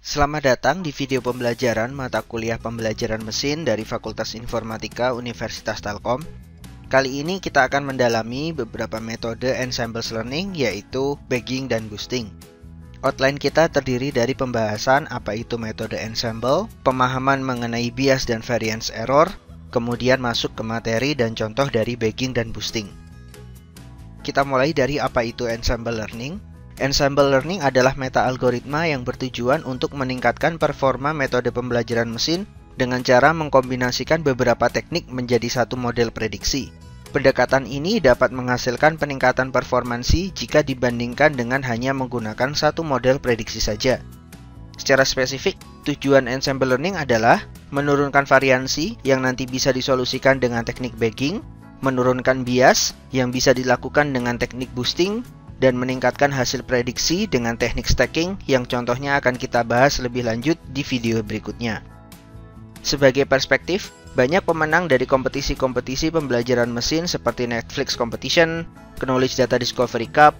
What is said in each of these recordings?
Selamat datang di video pembelajaran mata kuliah pembelajaran mesin dari Fakultas Informatika Universitas Telkom. Kali ini kita akan mendalami beberapa metode ensemble learning, yaitu bagging dan boosting. Outline kita terdiri dari pembahasan apa itu metode ensemble, pemahaman mengenai bias dan variance error, kemudian masuk ke materi dan contoh dari bagging dan boosting. Kita mulai dari apa itu ensemble learning. Ensemble learning adalah meta-algoritma yang bertujuan untuk meningkatkan performa metode pembelajaran mesin dengan cara mengkombinasikan beberapa teknik menjadi satu model prediksi. Pendekatan ini dapat menghasilkan peningkatan performansi jika dibandingkan dengan hanya menggunakan satu model prediksi saja. Secara spesifik, tujuan ensemble learning adalah menurunkan variansi yang nanti bisa disolusikan dengan teknik bagging, menurunkan bias yang bisa dilakukan dengan teknik boosting, dan meningkatkan hasil prediksi dengan teknik stacking yang contohnya akan kita bahas lebih lanjut di video berikutnya. Sebagai perspektif, banyak pemenang dari kompetisi-kompetisi pembelajaran mesin seperti Netflix Competition, Knowledge Data Discovery Cup,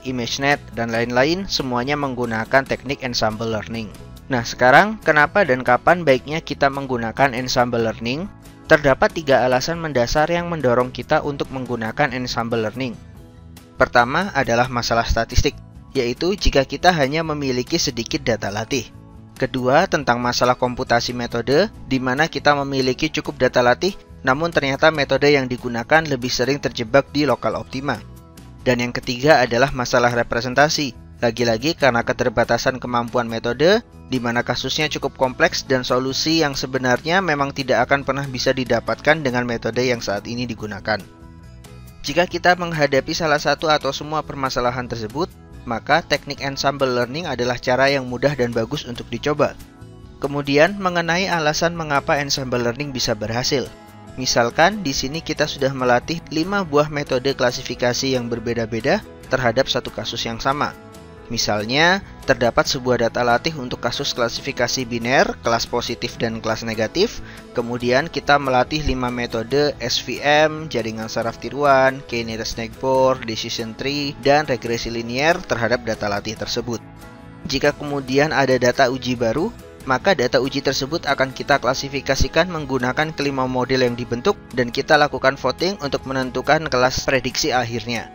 ImageNet, dan lain-lain semuanya menggunakan teknik ensemble learning. Nah, sekarang kenapa dan kapan baiknya kita menggunakan ensemble learning? Terdapat 3 alasan mendasar yang mendorong kita untuk menggunakan ensemble learning. Pertama adalah masalah statistik, yaitu jika kita hanya memiliki sedikit data latih. Kedua, tentang masalah komputasi metode, di mana kita memiliki cukup data latih, namun ternyata metode yang digunakan lebih sering terjebak di lokal optima. Dan yang ketiga adalah masalah representasi, lagi-lagi karena keterbatasan kemampuan metode, di mana kasusnya cukup kompleks dan solusi yang sebenarnya memang tidak akan pernah bisa didapatkan dengan metode yang saat ini digunakan. Jika kita menghadapi salah satu atau semua permasalahan tersebut, maka teknik ensemble learning adalah cara yang mudah dan bagus untuk dicoba. Kemudian, mengenai alasan mengapa ensemble learning bisa berhasil. Misalkan, di sini kita sudah melatih 5 buah metode klasifikasi yang berbeda-beda terhadap satu kasus yang sama. Misalnya, terdapat sebuah data latih untuk kasus klasifikasi biner, kelas positif dan kelas negatif. Kemudian kita melatih 5 metode SVM, jaringan saraf tiruan, k-nearest neighbor, decision tree, dan regresi linier terhadap data latih tersebut. Jika kemudian ada data uji baru, maka data uji tersebut akan kita klasifikasikan menggunakan kelima model yang dibentuk dan kita lakukan voting untuk menentukan kelas prediksi akhirnya.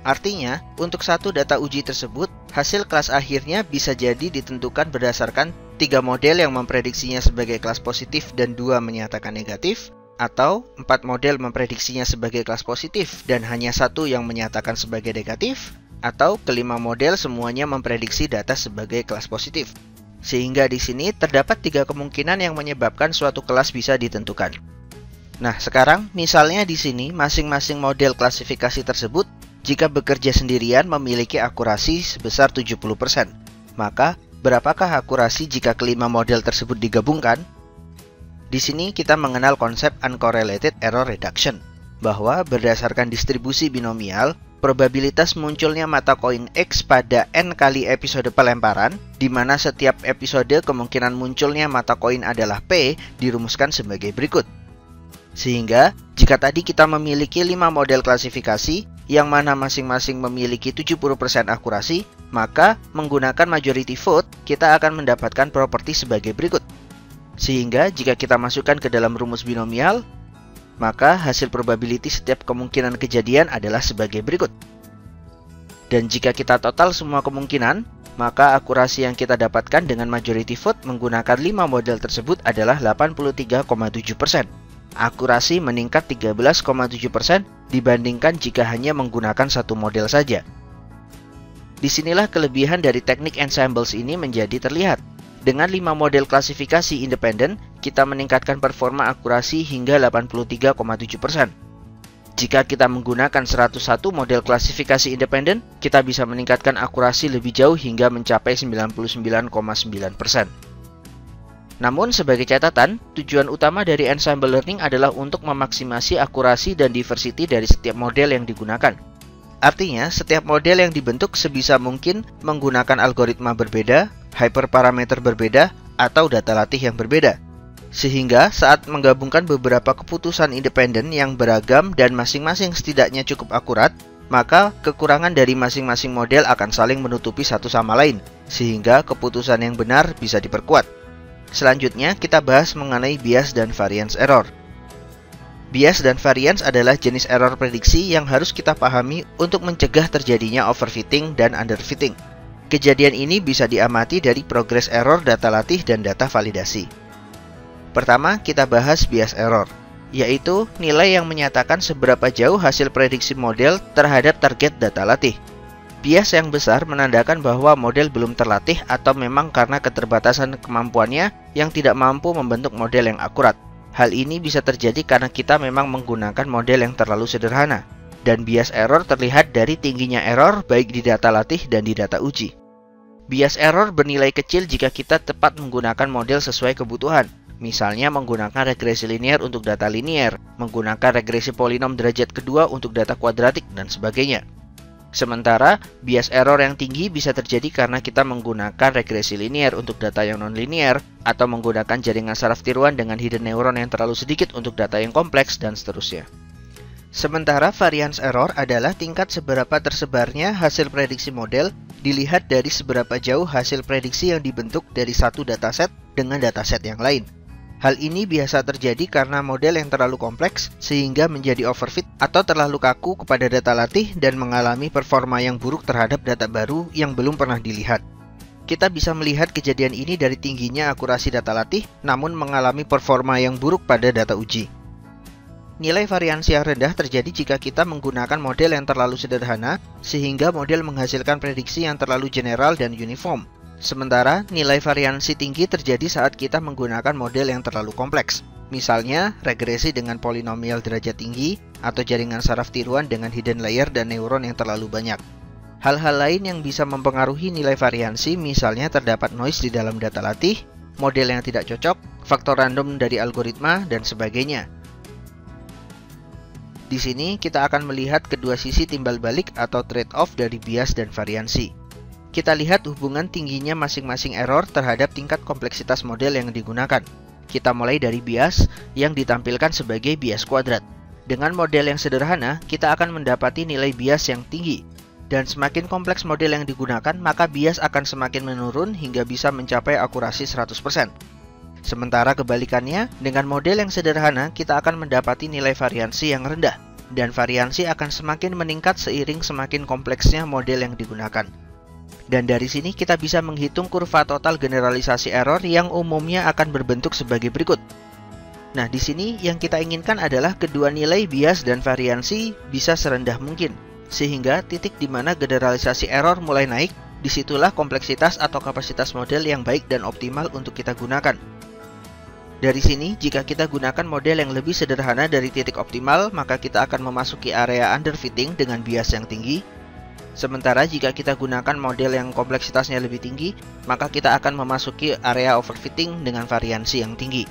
Artinya, untuk satu data uji tersebut, hasil kelas akhirnya bisa jadi ditentukan berdasarkan 3 model yang memprediksinya sebagai kelas positif dan 2 menyatakan negatif, atau 4 model memprediksinya sebagai kelas positif dan hanya 1 yang menyatakan sebagai negatif, atau kelima model semuanya memprediksi data sebagai kelas positif. Sehingga di sini terdapat 3 kemungkinan yang menyebabkan suatu kelas bisa ditentukan. Nah, sekarang misalnya di sini masing-masing model klasifikasi tersebut jika bekerja sendirian memiliki akurasi sebesar 70%. Maka, berapakah akurasi jika kelima model tersebut digabungkan? Di sini kita mengenal konsep uncorrelated error reduction, bahwa berdasarkan distribusi binomial, probabilitas munculnya mata koin X pada N kali episode pelemparan, di mana setiap episode kemungkinan munculnya mata koin adalah P, dirumuskan sebagai berikut. Sehingga, jika tadi kita memiliki 5 model klasifikasi, yang mana masing-masing memiliki 70% akurasi, maka menggunakan majority vote, kita akan mendapatkan properti sebagai berikut. Sehingga, jika kita masukkan ke dalam rumus binomial, maka hasil probability setiap kemungkinan kejadian adalah sebagai berikut. Dan jika kita total semua kemungkinan, maka akurasi yang kita dapatkan dengan majority vote menggunakan 5 model tersebut adalah 83,7%. Akurasi meningkat 13,7% dibandingkan jika hanya menggunakan satu model saja. Disinilah kelebihan dari teknik ensembles ini menjadi terlihat. Dengan 5 model klasifikasi independen, kita meningkatkan performa akurasi hingga 83,7%. Jika kita menggunakan 101 model klasifikasi independen, kita bisa meningkatkan akurasi lebih jauh hingga mencapai 99,9%. Namun sebagai catatan, tujuan utama dari ensemble learning adalah untuk memaksimasi akurasi dan diversity dari setiap model yang digunakan. Artinya, setiap model yang dibentuk sebisa mungkin menggunakan algoritma berbeda, hyperparameter berbeda, atau data latih yang berbeda. Sehingga saat menggabungkan beberapa keputusan independen yang beragam dan masing-masing setidaknya cukup akurat, maka kekurangan dari masing-masing model akan saling menutupi satu sama lain, sehingga keputusan yang benar bisa diperkuat. Selanjutnya, kita bahas mengenai bias dan variance error. Bias dan variance adalah jenis error prediksi yang harus kita pahami untuk mencegah terjadinya overfitting dan underfitting. Kejadian ini bisa diamati dari progres error data latih dan data validasi. Pertama, kita bahas bias error, yaitu nilai yang menyatakan seberapa jauh hasil prediksi model terhadap target data latih. Bias yang besar menandakan bahwa model belum terlatih atau memang karena keterbatasan kemampuannya yang tidak mampu membentuk model yang akurat. Hal ini bisa terjadi karena kita memang menggunakan model yang terlalu sederhana. Dan bias error terlihat dari tingginya error baik di data latih dan di data uji. Bias error bernilai kecil jika kita tepat menggunakan model sesuai kebutuhan. Misalnya menggunakan regresi linear untuk data linear, menggunakan regresi polinom derajat kedua untuk data kuadratik, dan sebagainya. Sementara, bias error yang tinggi bisa terjadi karena kita menggunakan regresi linear untuk data yang non-linear, atau menggunakan jaringan saraf tiruan dengan hidden neuron yang terlalu sedikit untuk data yang kompleks, dan seterusnya. Sementara variance error adalah tingkat seberapa tersebarnya hasil prediksi model dilihat dari seberapa jauh hasil prediksi yang dibentuk dari satu dataset dengan dataset yang lain. Hal ini biasa terjadi karena model yang terlalu kompleks sehingga menjadi overfit atau terlalu kaku kepada data latih dan mengalami performa yang buruk terhadap data baru yang belum pernah dilihat. Kita bisa melihat kejadian ini dari tingginya akurasi data latih namun mengalami performa yang buruk pada data uji. Nilai variansi yang rendah terjadi jika kita menggunakan model yang terlalu sederhana sehingga model menghasilkan prediksi yang terlalu general dan uniform. Sementara, nilai variansi tinggi terjadi saat kita menggunakan model yang terlalu kompleks. Misalnya, regresi dengan polinomial derajat tinggi atau jaringan saraf tiruan dengan hidden layer dan neuron yang terlalu banyak. Hal-hal lain yang bisa mempengaruhi nilai variansi misalnya terdapat noise di dalam data latih, model yang tidak cocok, faktor random dari algoritma, dan sebagainya. Di sini kita akan melihat kedua sisi timbal balik atau trade-off dari bias dan variansi. Kita lihat hubungan tingginya masing-masing error terhadap tingkat kompleksitas model yang digunakan. Kita mulai dari bias yang ditampilkan sebagai bias kuadrat. Dengan model yang sederhana, kita akan mendapati nilai bias yang tinggi. Dan semakin kompleks model yang digunakan, maka bias akan semakin menurun hingga bisa mencapai akurasi 100%. Sementara kebalikannya, dengan model yang sederhana, kita akan mendapati nilai variansi yang rendah. Dan variansi akan semakin meningkat seiring semakin kompleksnya model yang digunakan. Dan dari sini kita bisa menghitung kurva total generalisasi error yang umumnya akan berbentuk sebagai berikut. Nah, di sini yang kita inginkan adalah kedua nilai bias dan variansi bisa serendah mungkin. Sehingga titik di mana generalisasi error mulai naik, disitulah kompleksitas atau kapasitas model yang baik dan optimal untuk kita gunakan. Dari sini, jika kita gunakan model yang lebih sederhana dari titik optimal, maka kita akan memasuki area underfitting dengan bias yang tinggi. Sementara jika kita gunakan model yang kompleksitasnya lebih tinggi, maka kita akan memasuki area overfitting dengan variansi yang tinggi.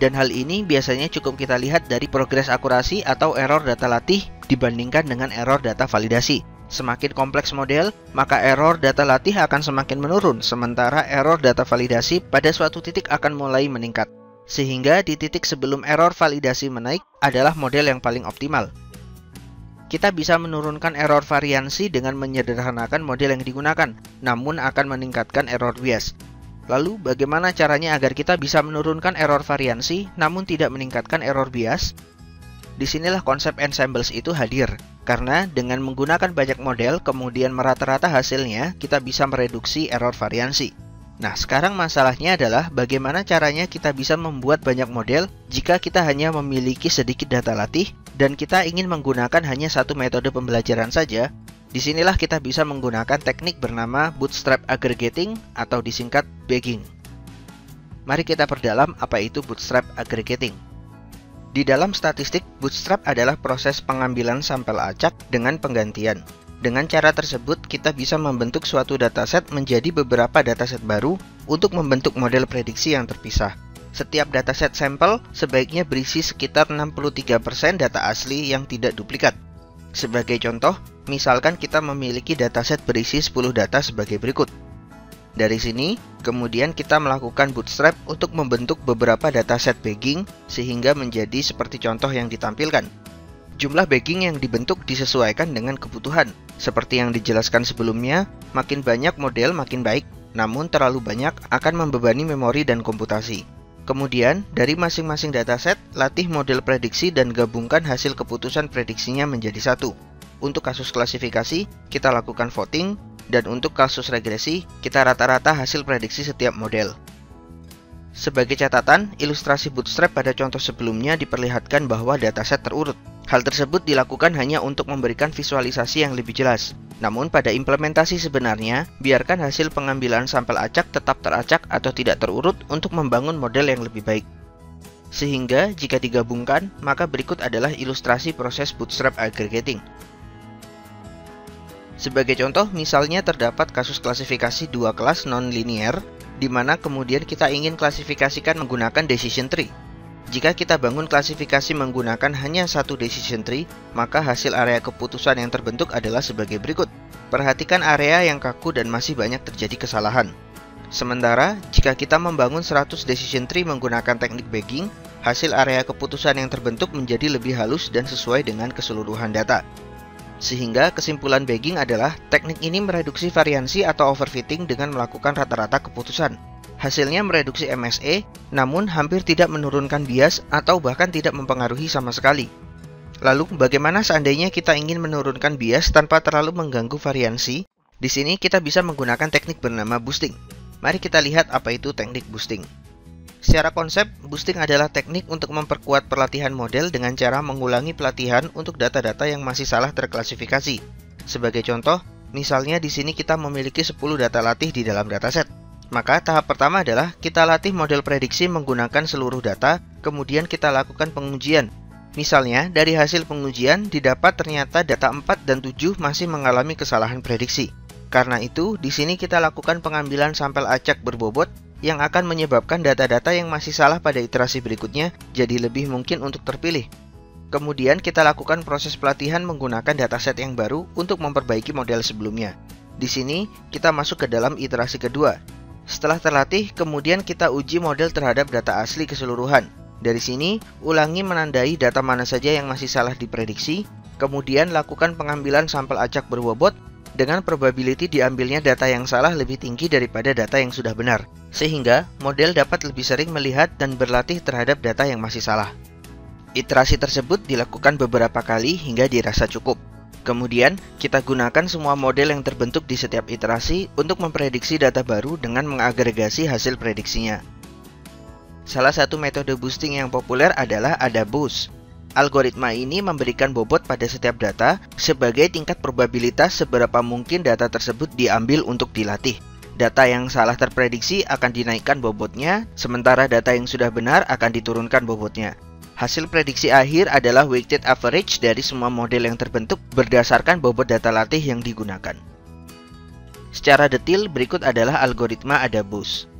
Dan hal ini biasanya cukup kita lihat dari progres akurasi atau error data latih dibandingkan dengan error data validasi. Semakin kompleks model, maka error data latih akan semakin menurun, sementara error data validasi pada suatu titik akan mulai meningkat. Sehingga di titik sebelum error validasi menaik adalah model yang paling optimal. Kita bisa menurunkan error variansi dengan menyederhanakan model yang digunakan, namun akan meningkatkan error bias. Lalu, bagaimana caranya agar kita bisa menurunkan error variansi, namun tidak meningkatkan error bias? Disinilah konsep ensembles itu hadir, karena dengan menggunakan banyak model, kemudian merata-rata hasilnya, kita bisa mereduksi error variansi. Nah, sekarang masalahnya adalah bagaimana caranya kita bisa membuat banyak model jika kita hanya memiliki sedikit data latih, dan kita ingin menggunakan hanya satu metode pembelajaran saja. Disinilah kita bisa menggunakan teknik bernama bootstrap aggregating atau disingkat bagging. Mari kita perdalam apa itu bootstrap aggregating. Di dalam statistik, bootstrap adalah proses pengambilan sampel acak dengan penggantian. Dengan cara tersebut, kita bisa membentuk suatu dataset menjadi beberapa dataset baru untuk membentuk model prediksi yang terpisah. Setiap dataset sampel sebaiknya berisi sekitar 63% data asli yang tidak duplikat. Sebagai contoh, misalkan kita memiliki dataset berisi 10 data sebagai berikut. Dari sini, kemudian kita melakukan bootstrap untuk membentuk beberapa dataset bagging sehingga menjadi seperti contoh yang ditampilkan. Jumlah bagging yang dibentuk disesuaikan dengan kebutuhan. Seperti yang dijelaskan sebelumnya, makin banyak model makin baik, namun terlalu banyak akan membebani memori dan komputasi. Kemudian, dari masing-masing dataset, latih model prediksi dan gabungkan hasil keputusan prediksinya menjadi satu. Untuk kasus klasifikasi, kita lakukan voting, dan untuk kasus regresi, kita rata-rata hasil prediksi setiap model. Sebagai catatan, ilustrasi bootstrap pada contoh sebelumnya diperlihatkan bahwa dataset terurut. Hal tersebut dilakukan hanya untuk memberikan visualisasi yang lebih jelas. Namun pada implementasi sebenarnya, biarkan hasil pengambilan sampel acak tetap teracak atau tidak terurut untuk membangun model yang lebih baik. Sehingga jika digabungkan, maka berikut adalah ilustrasi proses bootstrap aggregating. Sebagai contoh, misalnya terdapat kasus klasifikasi dua kelas non-linear, di mana kemudian kita ingin klasifikasikan menggunakan decision tree. Jika kita bangun klasifikasi menggunakan hanya satu decision tree, maka hasil area keputusan yang terbentuk adalah sebagai berikut. Perhatikan area yang kaku dan masih banyak terjadi kesalahan. Sementara, jika kita membangun 100 decision tree menggunakan teknik bagging, hasil area keputusan yang terbentuk menjadi lebih halus dan sesuai dengan keseluruhan data. Sehingga kesimpulan bagging adalah teknik ini mereduksi variansi atau overfitting dengan melakukan rata-rata keputusan. Hasilnya mereduksi MSE, namun hampir tidak menurunkan bias atau bahkan tidak mempengaruhi sama sekali. Lalu bagaimana seandainya kita ingin menurunkan bias tanpa terlalu mengganggu variansi? Di sini kita bisa menggunakan teknik bernama boosting. Mari kita lihat apa itu teknik boosting. Secara konsep, boosting adalah teknik untuk memperkuat pelatihan model dengan cara mengulangi pelatihan untuk data-data yang masih salah terklasifikasi. Sebagai contoh, misalnya di sini kita memiliki 10 data latih di dalam dataset. Maka tahap pertama adalah kita latih model prediksi menggunakan seluruh data, kemudian kita lakukan pengujian. Misalnya, dari hasil pengujian didapat ternyata data 4 dan 7 masih mengalami kesalahan prediksi. Karena itu, di sini kita lakukan pengambilan sampel acak berbobot yang akan menyebabkan data-data yang masih salah pada iterasi berikutnya jadi lebih mungkin untuk terpilih. Kemudian kita lakukan proses pelatihan menggunakan dataset yang baru untuk memperbaiki model sebelumnya. Di sini kita masuk ke dalam iterasi kedua. Setelah terlatih, kemudian kita uji model terhadap data asli keseluruhan. Dari sini, ulangi menandai data mana saja yang masih salah diprediksi, kemudian lakukan pengambilan sampel acak berbobot dengan probability diambilnya data yang salah lebih tinggi daripada data yang sudah benar, sehingga model dapat lebih sering melihat dan berlatih terhadap data yang masih salah. Iterasi tersebut dilakukan beberapa kali hingga dirasa cukup. Kemudian, kita gunakan semua model yang terbentuk di setiap iterasi untuk memprediksi data baru dengan mengagregasi hasil prediksinya. Salah satu metode boosting yang populer adalah AdaBoost. Algoritma ini memberikan bobot pada setiap data sebagai tingkat probabilitas seberapa mungkin data tersebut diambil untuk dilatih. Data yang salah terprediksi akan dinaikkan bobotnya, sementara data yang sudah benar akan diturunkan bobotnya. Hasil prediksi akhir adalah weighted average dari semua model yang terbentuk berdasarkan bobot data latih yang digunakan. Secara detail, berikut adalah algoritma AdaBoost.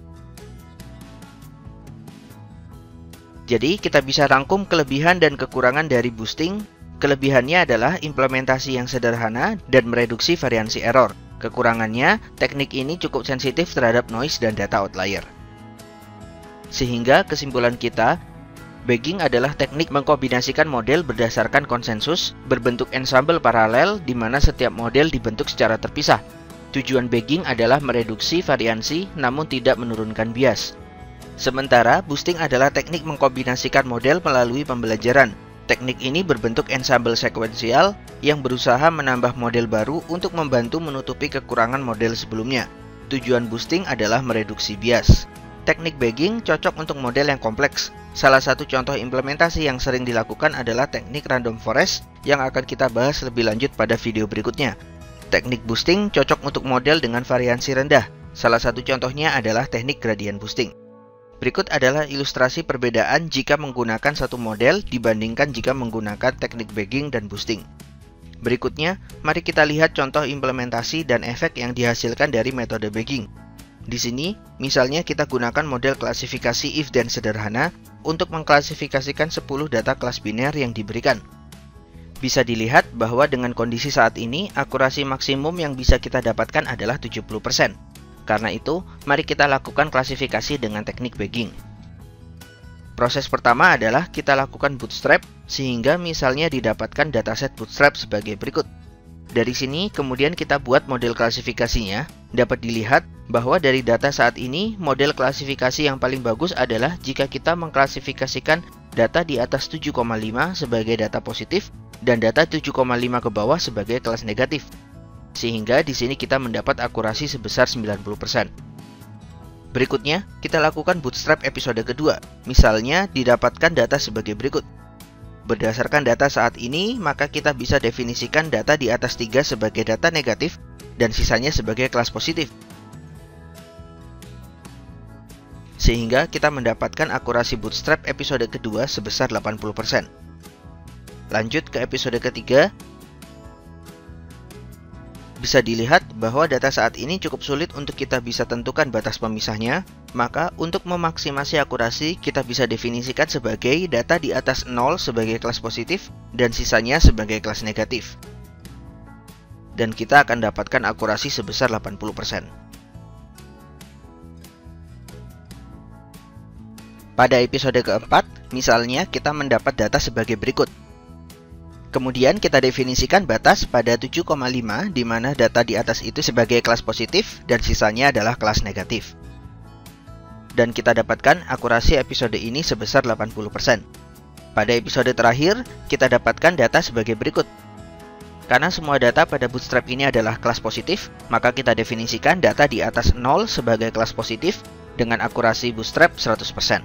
Jadi, kita bisa rangkum kelebihan dan kekurangan dari boosting. Kelebihannya adalah implementasi yang sederhana dan mereduksi variansi error. Kekurangannya, teknik ini cukup sensitif terhadap noise dan data outlier. Sehingga kesimpulan kita, bagging adalah teknik mengkombinasikan model berdasarkan konsensus, berbentuk ensemble paralel di mana setiap model dibentuk secara terpisah. Tujuan bagging adalah mereduksi variansi namun tidak menurunkan bias. Sementara, boosting adalah teknik mengkombinasikan model melalui pembelajaran. Teknik ini berbentuk ensemble sekuensial yang berusaha menambah model baru untuk membantu menutupi kekurangan model sebelumnya. Tujuan boosting adalah mereduksi bias. Teknik bagging cocok untuk model yang kompleks. Salah satu contoh implementasi yang sering dilakukan adalah teknik random forest yang akan kita bahas lebih lanjut pada video berikutnya. Teknik boosting cocok untuk model dengan variansi rendah. Salah satu contohnya adalah teknik gradient boosting. Berikut adalah ilustrasi perbedaan jika menggunakan satu model dibandingkan jika menggunakan teknik bagging dan boosting. Berikutnya, mari kita lihat contoh implementasi dan efek yang dihasilkan dari metode bagging. Di sini, misalnya kita gunakan model klasifikasi if then sederhana untuk mengklasifikasikan 10 data kelas biner yang diberikan. Bisa dilihat bahwa dengan kondisi saat ini, akurasi maksimum yang bisa kita dapatkan adalah 70%. Karena itu, mari kita lakukan klasifikasi dengan teknik bagging. Proses pertama adalah kita lakukan bootstrap, sehingga misalnya didapatkan dataset bootstrap sebagai berikut. Dari sini kemudian kita buat model klasifikasinya. Dapat dilihat bahwa dari data saat ini, model klasifikasi yang paling bagus adalah jika kita mengklasifikasikan data di atas 7,5 sebagai data positif dan data 7,5 ke bawah sebagai kelas negatif. Sehingga di sini kita mendapat akurasi sebesar 90%. Berikutnya, kita lakukan bootstrap episode kedua. Misalnya, didapatkan data sebagai berikut. Berdasarkan data saat ini, maka kita bisa definisikan data di atas 3 sebagai data negatif dan sisanya sebagai kelas positif. Sehingga kita mendapatkan akurasi bootstrap episode kedua sebesar 80%. Lanjut ke episode ketiga. Bisa dilihat bahwa data saat ini cukup sulit untuk kita bisa tentukan batas pemisahnya, maka untuk memaksimasi akurasi kita bisa definisikan sebagai data di atas 0 sebagai kelas positif dan sisanya sebagai kelas negatif. Dan kita akan dapatkan akurasi sebesar 80%. Pada episode keempat, misalnya kita mendapat data sebagai berikut. Kemudian kita definisikan batas pada 7,5 di mana data di atas itu sebagai kelas positif dan sisanya adalah kelas negatif. Dan kita dapatkan akurasi episode ini sebesar 80%. Pada episode terakhir, kita dapatkan data sebagai berikut. Karena semua data pada bootstrap ini adalah kelas positif, maka kita definisikan data di atas 0 sebagai kelas positif dengan akurasi bootstrap 100%.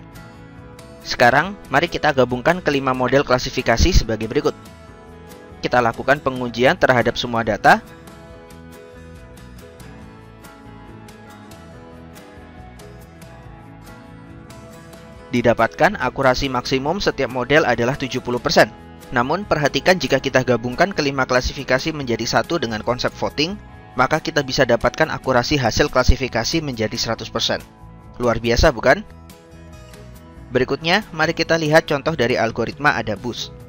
Sekarang, mari kita gabungkan kelima model klasifikasi sebagai berikut. Kita lakukan pengujian terhadap semua data. Didapatkan akurasi maksimum setiap model adalah 70%. Namun perhatikan jika kita gabungkan kelima klasifikasi menjadi satu dengan konsep voting, maka kita bisa dapatkan akurasi hasil klasifikasi menjadi 100%. Luar biasa bukan? Berikutnya, mari kita lihat contoh dari algoritma AdaBoost.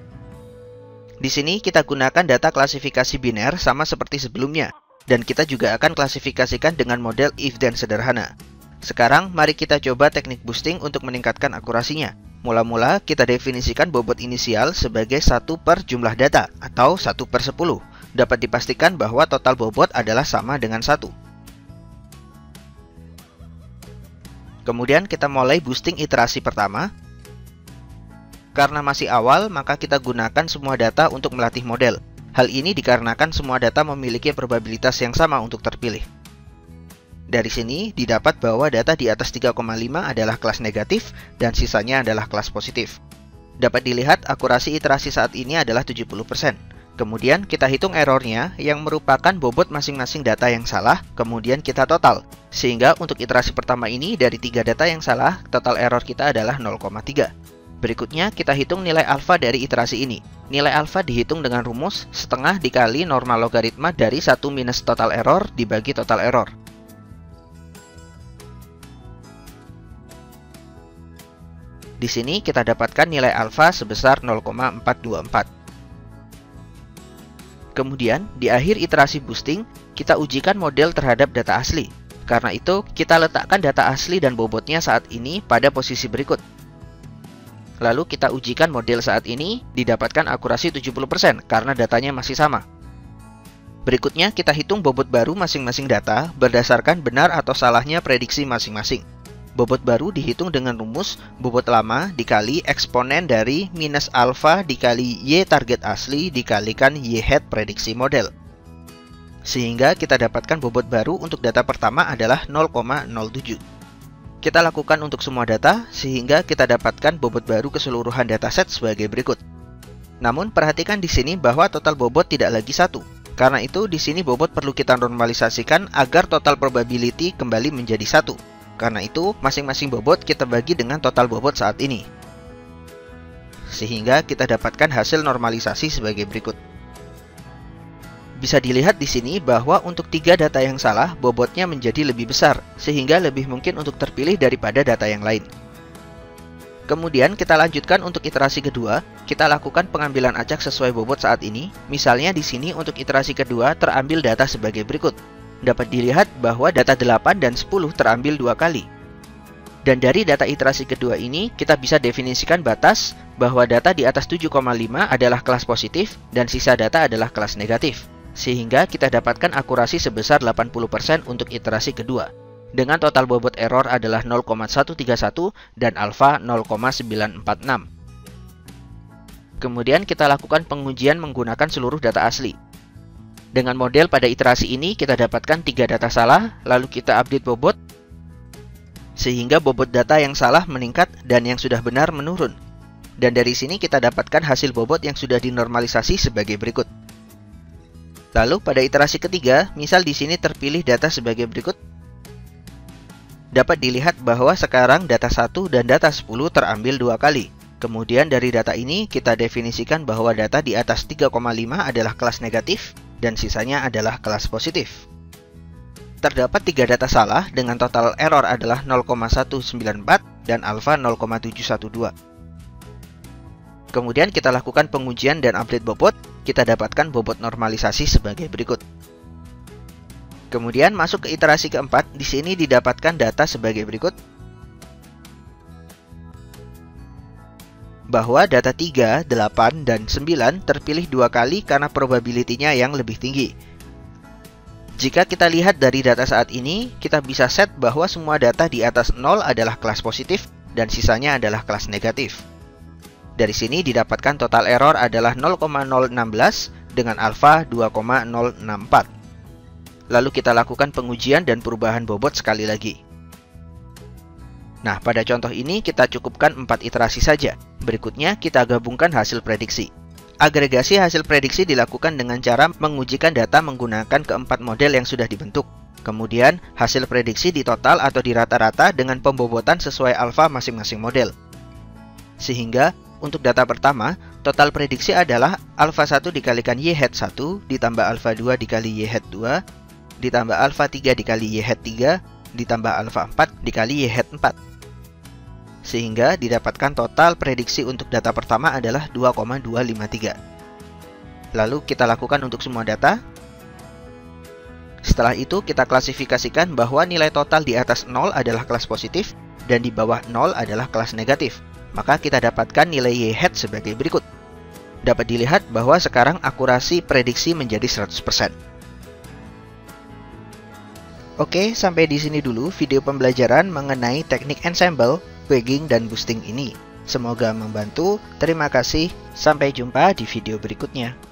Di sini kita gunakan data klasifikasi biner sama seperti sebelumnya, dan kita juga akan klasifikasikan dengan model if-then sederhana. Sekarang mari kita coba teknik boosting untuk meningkatkan akurasinya. Mula-mula kita definisikan bobot inisial sebagai 1 per jumlah data atau 1 per 10. Dapat dipastikan bahwa total bobot adalah sama dengan 1. Kemudian kita mulai boosting iterasi pertama. Karena masih awal, maka kita gunakan semua data untuk melatih model. Hal ini dikarenakan semua data memiliki probabilitas yang sama untuk terpilih. Dari sini, didapat bahwa data di atas 3,5 adalah kelas negatif dan sisanya adalah kelas positif. Dapat dilihat akurasi iterasi saat ini adalah 70%. Kemudian kita hitung errornya yang merupakan bobot masing-masing data yang salah, kemudian kita total. Sehingga untuk iterasi pertama ini dari 3 data yang salah, total error kita adalah 0,3. Berikutnya, kita hitung nilai alfa dari iterasi ini. Nilai alfa dihitung dengan rumus setengah dikali normal logaritma dari 1 minus total error dibagi total error. Di sini kita dapatkan nilai alfa sebesar 0,424. Kemudian, di akhir iterasi boosting, kita ujikan model terhadap data asli. Karena itu, kita letakkan data asli dan bobotnya saat ini pada posisi berikut. Lalu kita ujikan model saat ini, didapatkan akurasi 70% karena datanya masih sama. Berikutnya kita hitung bobot baru masing-masing data berdasarkan benar atau salahnya prediksi masing-masing. Bobot baru dihitung dengan rumus bobot lama dikali eksponen dari minus alfa dikali Y target asli dikalikan Y head prediksi model. Sehingga kita dapatkan bobot baru untuk data pertama adalah 0,07. Kita lakukan untuk semua data, sehingga kita dapatkan bobot baru keseluruhan dataset sebagai berikut. Namun, perhatikan di sini bahwa total bobot tidak lagi 1. Karena itu, di sini bobot perlu kita normalisasikan agar total probability kembali menjadi 1. Karena itu, masing-masing bobot kita bagi dengan total bobot saat ini. Sehingga kita dapatkan hasil normalisasi sebagai berikut. Bisa dilihat di sini bahwa untuk 3 data yang salah, bobotnya menjadi lebih besar, sehingga lebih mungkin untuk terpilih daripada data yang lain. Kemudian kita lanjutkan untuk iterasi kedua, kita lakukan pengambilan acak sesuai bobot saat ini. Misalnya di sini untuk iterasi kedua terambil data sebagai berikut. Dapat dilihat bahwa data 8 dan 10 terambil 2 kali. Dan dari data iterasi kedua ini, kita bisa definisikan batas bahwa data di atas 7,5 adalah kelas positif dan sisa data adalah kelas negatif. sehingga kita dapatkan akurasi sebesar 80% untuk iterasi kedua, dengan total bobot error adalah 0,131 dan alfa 0,946. Kemudian kita lakukan pengujian menggunakan seluruh data asli. Dengan model pada iterasi ini kita dapatkan 3 data salah, lalu kita update bobot, sehingga bobot data yang salah meningkat dan yang sudah benar menurun. Dan dari sini kita dapatkan hasil bobot yang sudah dinormalisasi sebagai berikut. Lalu pada iterasi ketiga, misal di sini terpilih data sebagai berikut. Dapat dilihat bahwa sekarang data 1 dan data 10 terambil 2 kali. Kemudian dari data ini kita definisikan bahwa data di atas 3,5 adalah kelas negatif dan sisanya adalah kelas positif. Terdapat 3 data salah dengan total error adalah 0,194 dan alfa 0,712. Kemudian kita lakukan pengujian dan update bobot, kita dapatkan bobot normalisasi sebagai berikut. Kemudian masuk ke iterasi keempat, di sini didapatkan data sebagai berikut. Bahwa data 3, 8, dan 9 terpilih 2 kali karena probability-nya yang lebih tinggi. Jika kita lihat dari data saat ini, kita bisa set bahwa semua data di atas 0 adalah kelas positif dan sisanya adalah kelas negatif. Dari sini didapatkan total error adalah 0,016 dengan alfa 2,064. Lalu kita lakukan pengujian dan perubahan bobot sekali lagi. Nah, pada contoh ini kita cukupkan 4 iterasi saja. Berikutnya kita gabungkan hasil prediksi. Agregasi hasil prediksi dilakukan dengan cara mengujikan data menggunakan keempat model yang sudah dibentuk. Kemudian hasil prediksi ditotal atau dirata-rata dengan pembobotan sesuai alfa masing-masing model. Sehingga untuk data pertama, total prediksi adalah alfa 1 dikalikan Y hat 1 ditambah alfa 2 dikali Y hat 2 ditambah alfa 3 dikali Y hat 3 ditambah alfa 4 dikali Y hat 4. Sehingga didapatkan total prediksi untuk data pertama adalah 2,253. Lalu kita lakukan untuk semua data. Setelah itu kita klasifikasikan bahwa nilai total di atas 0 adalah kelas positif dan di bawah 0 adalah kelas negatif. Maka kita dapatkan nilai Y hat sebagai berikut. Dapat dilihat bahwa sekarang akurasi prediksi menjadi 100%. Oke, sampai di sini dulu video pembelajaran mengenai teknik ensemble, pegging, dan boosting ini. Semoga membantu. Terima kasih. Sampai jumpa di video berikutnya.